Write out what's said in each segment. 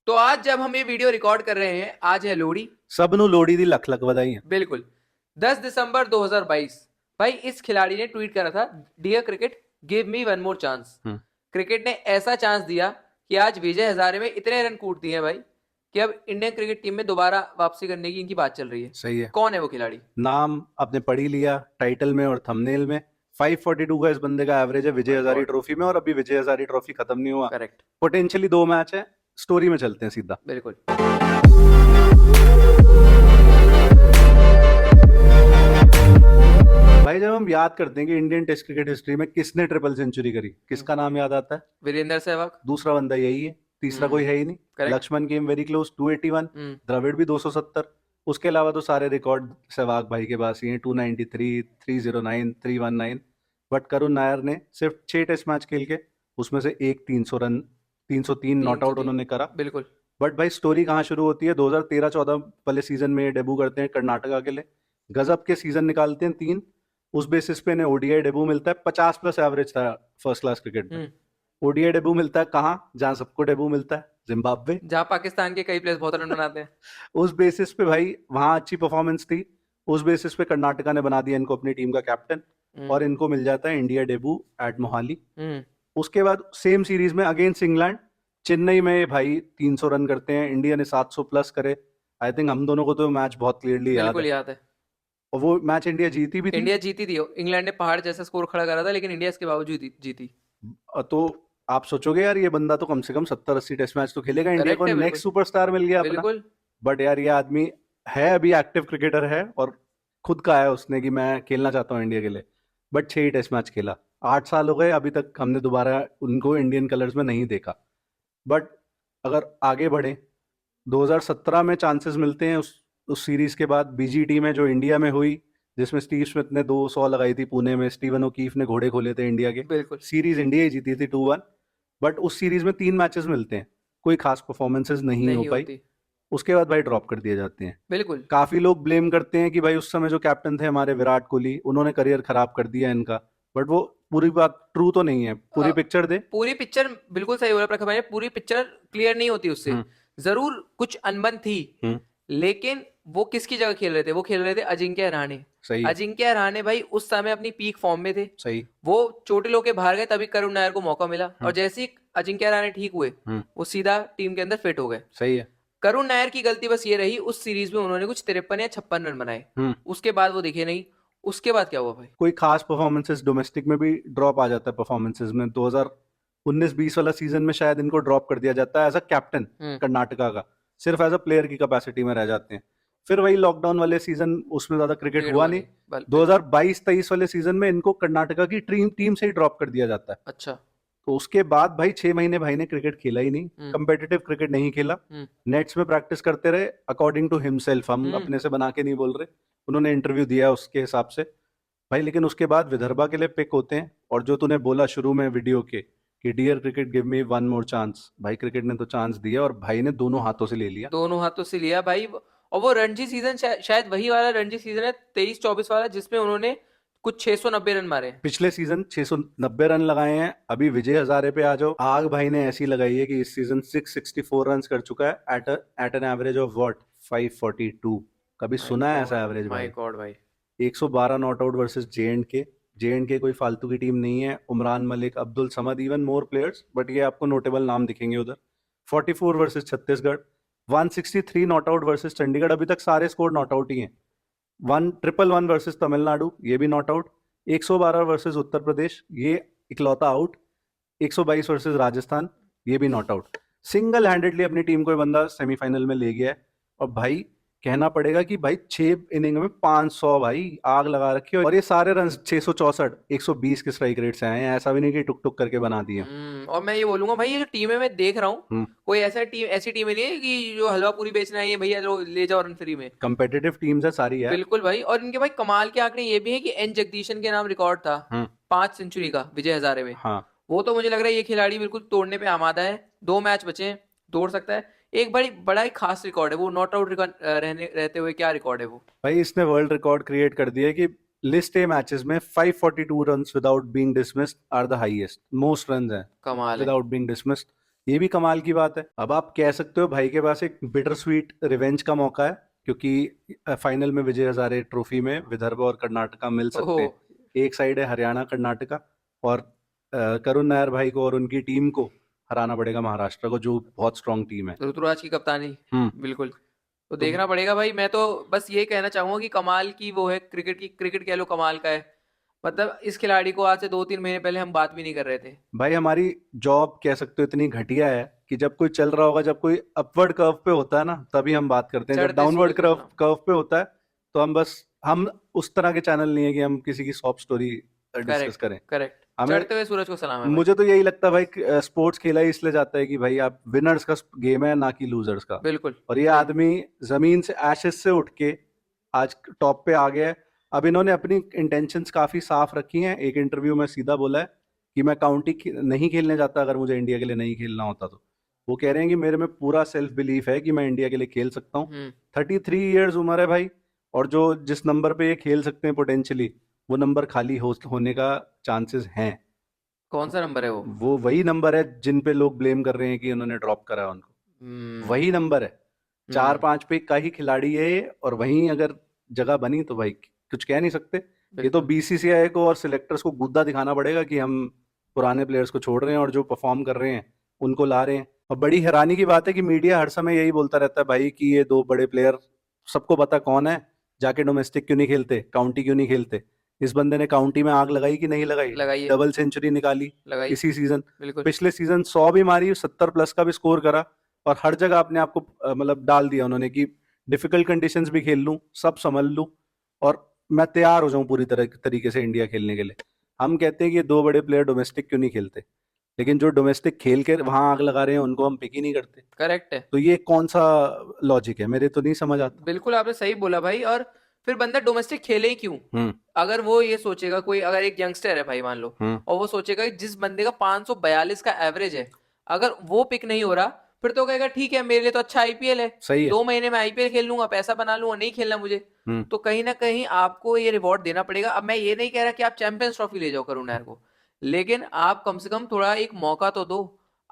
तो आज जब हम ये वीडियो रिकॉर्ड कर रहे हैं, आज है लोहड़ी। सब नु लोहड़ी दी लख लख बधाई। बिल्कुल 10 दिसंबर 2022। भाई इस खिलाड़ी ने ट्वीट करा था, dear cricket give me one more chance. Cricket ने ऐसा चांस दिया कि आज विजय हजारे में इतने रन कूट दिए हैं भाई कि अब इंडियन क्रिकेट टीम में दोबारा वापसी करने की इनकी बात चल रही है। सही है। कौन है वो खिलाड़ी? नाम आपने पढ़ ही लिया टाइटल में और थंबनेल में। 542 का इस बंदे का एवरेज है विजय हजारी ट्रॉफी में, और अभी विजय हजारी ट्रॉफी खत्म नहीं हुआ। करेक्ट। पोटेंशियली 2 मैच है। स्टोरी में चलते हैं सीधा। बिल्कुल। भाई जब हम याद करते हैं कि इंडियन टेस्ट क्रिकेट हिस्ट्री में किसने ट्रिपल सेंचुरी करी, किसका नाम याद आता है? वीरेंद्र सहवाग। दूसरा बंदा यही है, तीसरा कोई है ही नहीं। Correct. Laxman came very close 281, Dravid भी 270। उसके अलावा तो सारे रिकॉर्ड सहवाग भाई के पास ही हैं, 293, 309, 319। बट करुण नायर ने सिर्फ 6 टेस्ट मैच खेल के उसमें से एक 300 रन 303 नॉट आउट उन्होंने करा। बिल्कुल। बट भाई स्टोरी कहाँ शुरू होती है? 2013-14 वाले सीजन में डेब्यू करते हैं कर्नाटका के लिए। गजब के सीजन निकालते हैं 3। उस बेसिस पे इन्हें ओडीआई डेब्यू मिलता है। 50+ एवरेज था फर्स्ट क्लास क्रिकेट में। ओडीआई डेब्यू मिलता है कहाँ? जहां सबको डेब्यू मिलता है, जिम्बाब्वे, जहां पाकिस्तान के कई प्लेयर्स बहुत रन बनाते हैं। उस बेसिस पे भाई वहां अच्छी परफॉर्मेंस थी। उस बेसिस पे कर्नाटका ने बना दिया इनको अपनी टीम का कैप्टन, और इनको मिल जाता है इंडिया डेब्यू एट मोहाली। उसके बाद सेम सीरीज में अगेंस्ट इंग्लैंड चेन्नई में भाई 300 रन करते हैं, इंडिया ने 700+ करे। आई थिंक हम दोनों को तो मैच बहुत क्लियरली याद है। और वो मैच इंडिया जीती भी थी। इंडिया जीती थी। इंग्लैंड ने पहाड़ जैसा स्कोर खड़ा करा था, लेकिन इंडिया इसके बावजूद जीती। तो आप सोचोगे यार ये बंदा तो कम से कम 70-80 टेस्ट मैच तो खेलेगा, इंडिया को नेक्स्ट सुपरस्टार मिल गया अपना। बट यार ये आदमी है अभी एक्टिव क्रिकेटर है, और खुद कहा है उसने कि मैं खेलना चाहता हूँ इंडिया के लिए। बट 6 ही टेस्ट मैच खेला, 8 साल हो गए, अभी तक हमने दोबारा उनको इंडियन कलर्स में नहीं देखा। बट अगर आगे बढ़े, 2017 में चांसेस मिलते हैं उस सीरीज के बाद बीजीटी में जो इंडिया में हुई, जिसमें स्टीव स्मिथ ने 200 लगाई थी पुणे में, स्टीवन ओकीफ ने घोड़े खोले थे इंडिया के। बिल्कुल। सीरीज इंडिया ही जीती थी 2-1। बट उस सीरीज में 3 मैचेस मिलते हैं, कोई खास परफॉर्मेंसेस नहीं हो पाई। उसके बाद भाई ड्रॉप कर दिए जाते हैं। बिल्कुल। काफी लोग ब्लेम करते हैं कि भाई उस समय जो कैप्टन थे हमारे विराट कोहली, उन्होंने करियर खराब कर दिया इनका। बट वो पूरी बात ट्रू तो नहीं है। पूरी पिक्चर दे। पूरी पिक्चर बिल्कुल सही बोला प्रखर भाई, पूरी पिक्चर क्लियर नहीं होती उससे। जरूर कुछ अनबन थी, लेकिन वो किसकी जगह खेल रहे थे? वो खेल रहे थे अजिंक्य रहाणे। अजिंक्य रहाणे भाई उस समय अपनी पीक फॉर्म में थे। सही। वो चोटिल होके बाहर गए, तभी करुण नायर को मौका मिला, और जैसे ही अजिंक्य रहाणे ठीक हुए, वो सीधा टीम के अंदर फिट हो गए। सही है। करुण नायर की गलती बस ये रही, उस सीरीज में उन्होंने कुछ 53 या 56 रन बनाए, उसके बाद वो दिखे नहीं। उसके बाद क्या हुआ भाई? कोई खास परफॉर्मेंसेस डोमेस्टिक में भी ड्रॉप आ जाता है परफॉर्मेंसेस में। 2019-20 वाला सीजन में शायद इनको ड्रॉप कर दिया जाता है एज अ कैप्टन कर्नाटका का, सिर्फ एज अ प्लेयर की कैपेसिटी में रह जाते हैं। फिर वही लॉकडाउन वाले सीजन, उसमें ज्यादा क्रिकेट हुआ नहीं। 2022-23 वाले सीजन में इनको कर्नाटका की टीम से ही ड्रॉप कर दिया जाता है। अच्छा। तो उसके बाद भाई 6 महीने भाई ने क्रिकेट खेला ही नहीं, कंपेटिटिव क्रिकेट नहीं खेला। नेट्स में प्रैक्टिस करते रहे अकॉर्डिंग टू हिमसेल्फ, हम अपने से बना के नहीं बोल रहे, उन्होंने इंटरव्यू दिया उसके हिसाब से भाई। लेकिन उसके बाद विदर्भा के लिए पिक होते हैं, और जो तूने बोला शुरू में वीडियो के कि dear cricket give me one more chance, भाई क्रिकेट ने तो चांस दिया, और भाई ने दोनों हाथों से ले लिया। दोनों हाथों से लिया भाई। और वो रणजी सीजन शायद वही वाला रणजी सीजन है 23-24 वाला, जिसमें उन्होंने कुछ 690 रन मारे। पिछले सीजन 690 रन लगाए हैं। अभी विजय हजारे पे आ जाओ, आग भाई ने ऐसी लगाई है कि इस सीजन 664 रन कर चुका है at an average of what 542। कभी सुना है ऐसा एवरेज भाई? गॉड भाई। 112 नॉट आउट वर्सेस जे.एंड.के कोई फालतू की टीम नहीं है। Umran Malik, Abdul Samad, even more players, but ये आपको नोटेबल नाम दिखेंगे उधर। 44 versus Chhattisgarh, 163 not out versus Chandigarh, अभी तक सारे स्कोर नॉट आउट ही हैं। 111 वर्सेस तमिलनाडु, ये भी not out. 112 versus Uttar Pradesh, ये इकलौता आउट। 122 वर्सेस राजस्थान, ये भी नॉट आउट। सिंगल हैंडेडली अपनी टीम को ये बंदा सेमीफाइनल में ले गया है। और भाई कहना पड़ेगा कि भाई 6 इनिंग में 500 भाई आग लगा रखी है, और ये सारे रन 664 120 के स्ट्राइक रेट से आए हैं, ऐसा भी नहीं कि टुक टुक करके बना दिए। और मैं ये बोलूंगा भाई, ये जो टीम है मैं देख रहा हूँ, कोई ऐसी टीम नहीं है कि जो हलवा पूरी बेचना है, ये भैया ले जाओ रन फ्री में। कंपेटिटिव टीम्स है सारी है। बिल्कुल भाई। और इनके भाई कमाल के आंकड़े ये भी है कि एन जगदीशन के नाम रिकॉर्ड था 5 सेंचुरी का विजय हजारे में। वो तो मुझे लग रहा है ये खिलाड़ी बिल्कुल तोड़ने पे आमादा है। 2 मैच बचे हैं, तोड़ सकता है। एक बड़ा ही खास रिकॉर्ड है वो, नॉट आउट रहते हुए। क्या रिकॉर्ड है वो भाई? इसने वर्ल्ड रिकॉर्ड क्रिएट कर दिया कि लिस्ट ए मैचेस में 542 runs without being dismissed are the highest, most runs हैं कमाल है। Without being dismissed. ये भी कमाल की बात है। अब आप कह सकते हो भाई के पास एक बिटर स्वीट रिवेंज का मौका है, क्योंकि फाइनल में विजय हजारे ट्रॉफी में विदर्भ और कर्नाटका मिल सकते हैं। ओह एक साइड है हरियाणा कर्नाटका, और करुण नायर भाई को और उनकी टीम को हराना पड़ेगा महाराष्ट्र को, जो बहुत स्ट्रांग टीम है। ऋतुराज की कप्तानी, बिल्कुल। तो तो देखना पड़ेगा भाई। मैं तो बस ये कहना चाहूंगा कि कमाल की वो है क्रिकेट कह लो कमाल का है। मतलब इस खिलाड़ी को आज से 2-3 महीने पहले हम बात भी नहीं कर रहे थे। भाई हमारी जॉब कह सकते हो इतनी घटिया है कि जब कोई चल रहा होगा, जब कोई अपवर्ड कर्व पे होता है ना, तभी हम बात करते हैं। जब चढ़ते डाउनवर्ड सूरज को कर्व सलाम। कर्व पे होता है तो हम उस तरह के चैनल नहीं है कि हम किसी की सॉफ्ट स्टोरी डिस्कस करेक्ट, करें। करेक्ट। हमें चढ़ते हुए सूरज को सलाम है भाई। मुझे तो यही लगता है भाई, स्पोर्ट्स खेला ही इसलिए जाता है कि भाई आप विनर्स का गेम है, ना कि लूजर्स का। बिल्कुल और ये सही। आदमी जमीन से एशेस से उठ के आज टॉप पे आ गया है। अब इन्होंने अपनी इंटेंशंस काफी साफ रखी हैं। एक इंटरव्यू में सीधा बोला है कि मैं नहीं खेलने जाता अगर मुझे इंडिया के लिए नहीं खेलना होता तो। वो कह रहे हैं कि मेरे में पूरा सेल्फ बिलीफ है कि मैं इंडिया के लिए खेल सकता हूँ। 33 ईयर्स उम्र है भाई, और जो जिस नंबर पे ये खेल सकते हैं पोटेंशियली, वो नंबर खाली होने का चांसेस हैं। कौन सा नंबर है वो? वो वही नंबर है जिन पे लोग ब्लेम कर रहे हैं कि उन्होंने ड्रॉप करा है उनको। हम्म। वही नंबर है, 4-5 पे का ही खिलाड़ी है ये, और वहीं अगर जगह बनी तो भाई कुछ कह नहीं सकते। ये तो बिल्कुल। बीसीसीआई को और सिलेक्टर्स को गुद्दा दिखाना पड़ेगा कि हम पुराने प्लेयर्स को छोड़ रहे हैं और जो परफॉर्म कर रहे हैं उनको ला रहे हैं। और बड़ी हैरानी की बात है कि मीडिया हर समय यही बोलता रहता है भाई कि ये दो बड़े प्लेयर, सबको पता कौन है, जाके डोमेस्टिक क्यों नहीं खेलते, काउंटी क्यों नहीं खेलते। इस बंदे ने काउंटी में आग लगाई कि नहीं लगाई? लगाइए। डबल सेंचुरी निकाली लगाई। इसी सीजन। बिल्कुल। पिछले सीजन 100 भी मारी, 70 प्लस का भी स्कोर करा, और हर जगह अपने आप को मतलब डाल दिया उन्होंने कि डिफिकल्ट कंडीशंस भी खेल लूं, सब संभल लूं, और मैं तैयार हो जाऊं पूरी तरीके से इंडिया खेलने के लिए। हम कहते हैं कि ये दो बड़े प्लेयर डोमेस्टिक क्यों नहीं खेलते, लेकिन जो डोमेस्टिक खेल के वहां आग लगा रहे हैं उनको हम पिक ही नहीं करते। करेक्ट है। तो ये कौन सा लॉजिक है, मेरे तो नहीं समझ आता। बिल्कुल आपने सही बोला भाई। और फिर बंदा डोमेस्टिक खेले ही क्यों? हम्म। अगर वो ये सोचेगा, कोई अगर एक यंगस्टर है भाई मान लो, हम्म। और वो सोचेगा कि जिस बंदे का 542 का एवरेज है, अगर वो पिक नहीं हो रहा, फिर तो कहेगा ठीक है मेरे लिए तो अच्छा आईपीएल है, सही है। 2 महीने में आईपीएल खेल लूंगा, पैसा बना लूंगा, नहीं खेलना मुझे। तो कहीं ना कहीं आपको ये रिवॉर्ड देना पड़ेगा। अब मैं ये नहीं कह रहा कि आप चैंपियंस ट्रॉफी ले जाओ करुण नायर को, लेकिन आप कम से कम थोड़ा एक मौका तो दो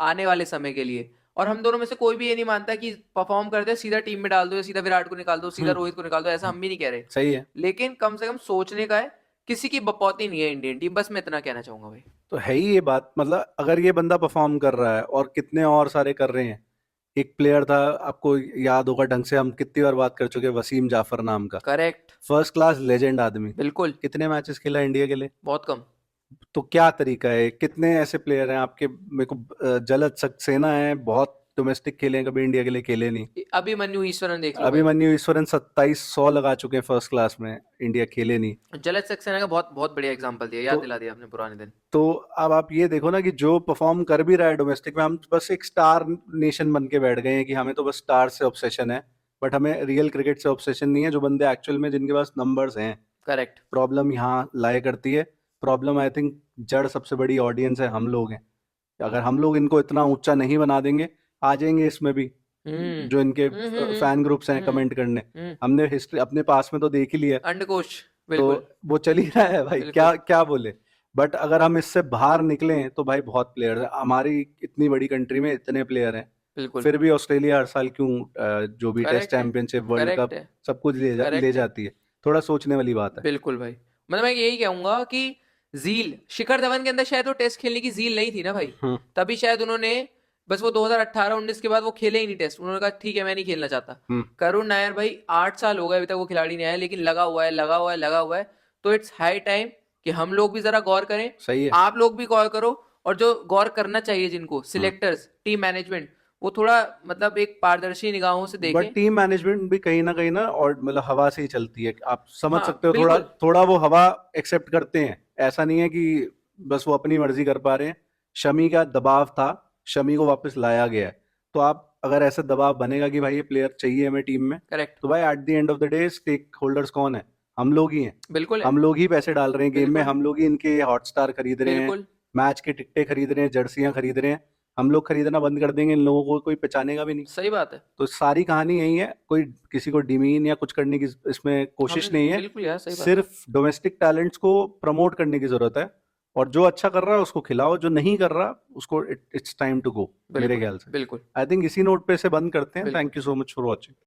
आने वाले समय के लिए। और हम दोनों में से कोई भी ये नहीं मानता कि परफॉर्म करते सीधा टीम में डाल दो, या सीधा विराट को निकाल दो, सीधा रोहित को निकाल दो, ऐसा हम भी नहीं कह रहे। सही है। लेकिन कम से कम सोचने का है। किसी की बपौती नहीं है इंडियन टीम, बस मैं इतना कहना चाहूंगा भाई। तो है ही ये बात, मतलब अगर ये बंदा परफॉर्म कर रहा है और कितने और सारे कर रहे हैं। एक प्लेयर था, आपको याद होगा ढंग से, हम कितनी बार बात कर चुके हैं, वसीम जाफर नाम का। करेक्ट। फर्स्ट क्लास लेजेंड आदमी, बिल्कुल। कितने मैचेस खेला इंडिया के लिए? बहुत कम। तो क्या तरीका है? कितने ऐसे प्लेयर हैं आपके, मेरे को जलद सक्सेना है, बहुत डोमेस्टिक खेले हैं, कभी इंडिया के लिए खेले नहीं। अभिमन्यु ईश्वरन देख लो भाई। अभिमन्यु ईश्वरन 2700 लगा चुके हैं फर्स्ट क्लास में, इंडिया खेले नहीं। जलज सक्सेना का बहुत बहुत बढ़िया एग्जांपल दिया, याद तो दिला दिया आपने पुराने दिन। तो अब आप ये देखो ना कि जो परफॉर्म कर भी रहा है डोमेस्टिक में, हम बस एक स्टार नेशन बन के बैठ गए हैं कि हमें तो बस स्टार से ऑब्सेशन है, बट हमें रियल क्रिकेट से ऑब्सेशन नहीं है। जो बंदे एक्चुअल में जिनके पास नंबर्स हैं, करेक्ट। प्रॉब्लम यहाँ लाया करती है। प्रॉब्लम आई थिंक जड़ सबसे बड़ी ऑडियंस है, हम लोग हैं। अगर हम लोग इनको इतना ऊंचा नहीं बना देंगे, आ जाएंगे इसमें भी हम्म। जो इनके हम्म। फैन ग्रुप्स हैं हम्म। कमेंट करने। हम्म। हमने हिस्ट्री अपने पास में तो देख ही लिया, अंडकोश। तो बिल्कुल। वो चल ही रहा है भाई, बिल्कुल। क्या क्या बोले। बट अगर हम इससे बाहर निकलें तो भाई बहुत प्लेयर है हमारी, इतनी बड़ी कंट्री में इतने प्लेयर हैं। बिल्कुल। फिर भी ऑस्ट्रेलिया हर साल क्यों जो भी टेस्ट करेक्ट है। चैंपियनशिप, वर्ल्ड करेक्ट कप, है। सब कुछ ले करेक्ट है। जाती है। थोड़ा सोचने वाली बात है। बिल्कुल भाई। मतलब मैं यही कहूंगा कि जील शिखर धवन के अंदर शायद वो टेस्ट खेलने की जील नहीं थी ना भाई। हम्म। तभी शायद उन्होंने, बस वो 2018-19 के बाद वो खेले ही नहीं टेस्ट, उन्होंने कहा ठीक है मैं नहीं खेलना चाहता। हम्म। करुण नायर भाई 8 साल हो गए अभी तक वो खिलाड़ी नहीं आया, लेकिन लगा हुआ है, लगा हुआ है, लगा हुआ है। तो इट्स हाई टाइम कि हम लोग भी जरा गौर करें, सही है। आप लोग भी गौर करो। और जो गौर करना चाहिए जिनको, सिलेक्टर्स, टीम मैनेजमेंट, वो थोड़ा मतलब एक पारदर्शी निगाहों से बट देखें। टीम मैनेजमेंट भी कहीं ना, और मतलब हवा से ही चलती है, आप समझ हाँ सकते हो। थोड़ा बिल्कुल। थोड़ा वो हवा एक्सेप्ट करते हैं, ऐसा नहीं है कि बस वो अपनी मर्जी कर पा रहे हैं। शमी का दबाव था, शमी को वापस लाया गया है। तो आप अगर ऐसे दबाव बनेगा कि भाई ये प्लेयर चाहिए हमें टीम में, करेक्ट। तो भाई at the end of the day stakeholders कौन है? हम लोग ही हैं। बिल्कुल है। हम लोग ही पैसे डाल रहे हैं गेम में, बिल्कुल। हम लोग ही इनके हॉटस्टार खरीद रहे हैं, बिल्कुल। मैच के टिकटें खरीद रहे हैं, जर्सियां खरीद रहे हैं। हम लोग खरीदना बंद कर देंगे, इन लोगों को कोई पहचानेगा भी नहीं। सही बात है। तो सारी कहानी यही है, कोई किसी को डिमीन या कुछ करने की इसमें कोशिश हमने नहीं है। बिल्कुल यार, सही बात है। सिर्फ डोमेस्टिक टैलेंट्स को प्रमोट करने की जरूरत है, और जो अच्छा कर रहा है उसको खिलाओ, जो नहीं कर रहा उसको इट्स टाइम टू गो, मेरे बिल्कुल ख्याल से। बिल्कुल आई थिंक इसी नोट पे से बंद करते हैं। बिल्कुल। Thank you so much for watching.